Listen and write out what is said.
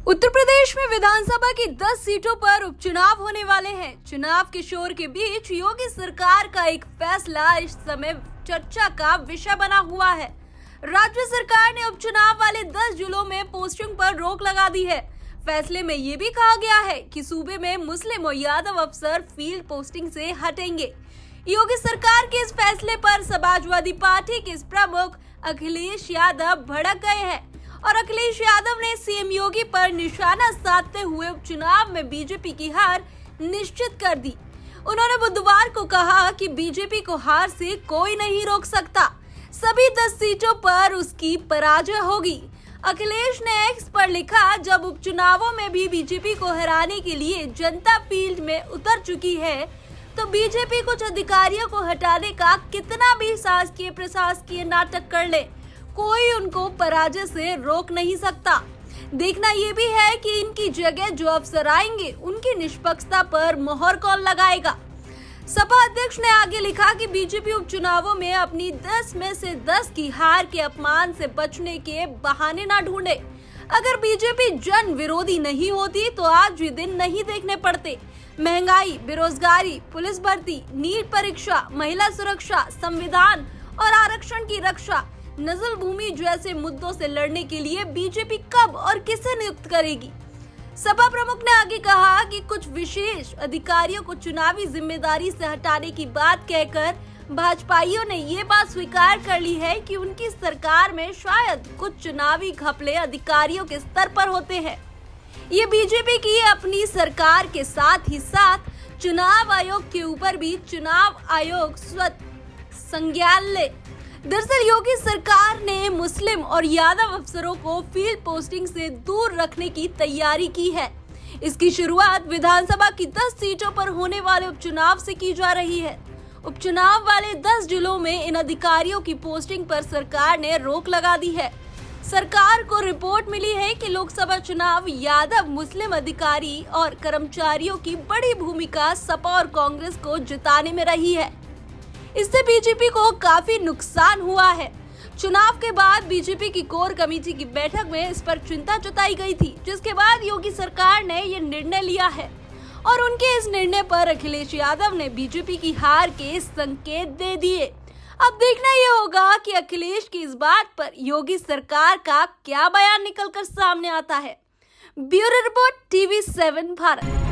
उत्तर प्रदेश में विधानसभा की 10 सीटों पर उपचुनाव होने वाले हैं। चुनाव के शोर के बीच योगी सरकार का एक फैसला इस समय चर्चा का विषय बना हुआ है। राज्य सरकार ने उपचुनाव वाले 10 जिलों में पोस्टिंग पर रोक लगा दी है। फैसले में ये भी कहा गया है कि सूबे में मुस्लिम और यादव अफसर फील्ड पोस्टिंग से हटेंगे। योगी सरकार के इस फैसले पर समाजवादी पार्टी के प्रमुख अखिलेश यादव भड़क गए हैं और अखिलेश यादव ने सीएम योगी पर निशाना साधते हुए उपचुनाव में बीजेपी की हार निश्चित कर दी। उन्होंने बुधवार को कहा कि बीजेपी को हार से कोई नहीं रोक सकता, सभी 10 सीटों पर उसकी पराजय होगी। अखिलेश ने एक्स पर लिखा, जब उपचुनावों में भी बीजेपी को हराने के लिए जनता फील्ड में उतर चुकी है तो बीजेपी कुछ अधिकारियों को हटाने का कितना भी शासकीय प्रशासकीय नाटक कर ले, कोई उनको पराजय से रोक नहीं सकता। देखना ये भी है कि इनकी जगह जो अफसर आएंगे उनकी निष्पक्षता पर मोहर कौन लगाएगा। सपा अध्यक्ष ने आगे लिखा कि बीजेपी उपचुनावों में अपनी 10 में से 10 की हार के अपमान से बचने के बहाने ना ढूंढे। अगर बीजेपी जन विरोधी नहीं होती तो आज भी दिन नहीं देखने पड़ते। महंगाई, बेरोजगारी, पुलिस भर्ती, नीट परीक्षा, महिला सुरक्षा, संविधान और आरक्षण की रक्षा, नस्ल भूमि जैसे मुद्दों से लड़ने के लिए बीजेपी कब और किसे नियुक्त करेगी। सपा प्रमुख ने आगे कहा कि कुछ विशेष अधिकारियों को चुनावी जिम्मेदारी से हटाने की बात कहकर भाजपाइयों ने ये बात स्वीकार कर ली है कि उनकी सरकार में शायद कुछ चुनावी घपले अधिकारियों के स्तर पर होते हैं। ये बीजेपी की अपनी सरकार के साथ ही साथ चुनाव आयोग के ऊपर भी चुनाव आयोग स्वतः संज्ञान ले। दरअसल योगी सरकार ने मुस्लिम और यादव अफसरों को फील्ड पोस्टिंग से दूर रखने की तैयारी की है। इसकी शुरुआत विधानसभा की 10 सीटों पर होने वाले उपचुनाव से की जा रही है। उपचुनाव वाले 10 जिलों में इन अधिकारियों की पोस्टिंग पर सरकार ने रोक लगा दी है। सरकार को रिपोर्ट मिली है कि लोकसभा चुनाव यादव मुस्लिम अधिकारी और कर्मचारियों की बड़ी भूमिका सपा और कांग्रेस को जिताने में रही है। इससे बीजेपी को काफी नुकसान हुआ है। चुनाव के बाद बीजेपी की कोर कमेटी की बैठक में इस पर चिंता जताई गई थी, जिसके बाद योगी सरकार ने ये निर्णय लिया है और उनके इस निर्णय पर अखिलेश यादव ने बीजेपी की हार के संकेत दे दिए। अब देखना ये होगा कि अखिलेश की इस बात पर योगी सरकार का क्या बयान निकलकर सामने आता है। Bureau report, TV7 Bharat.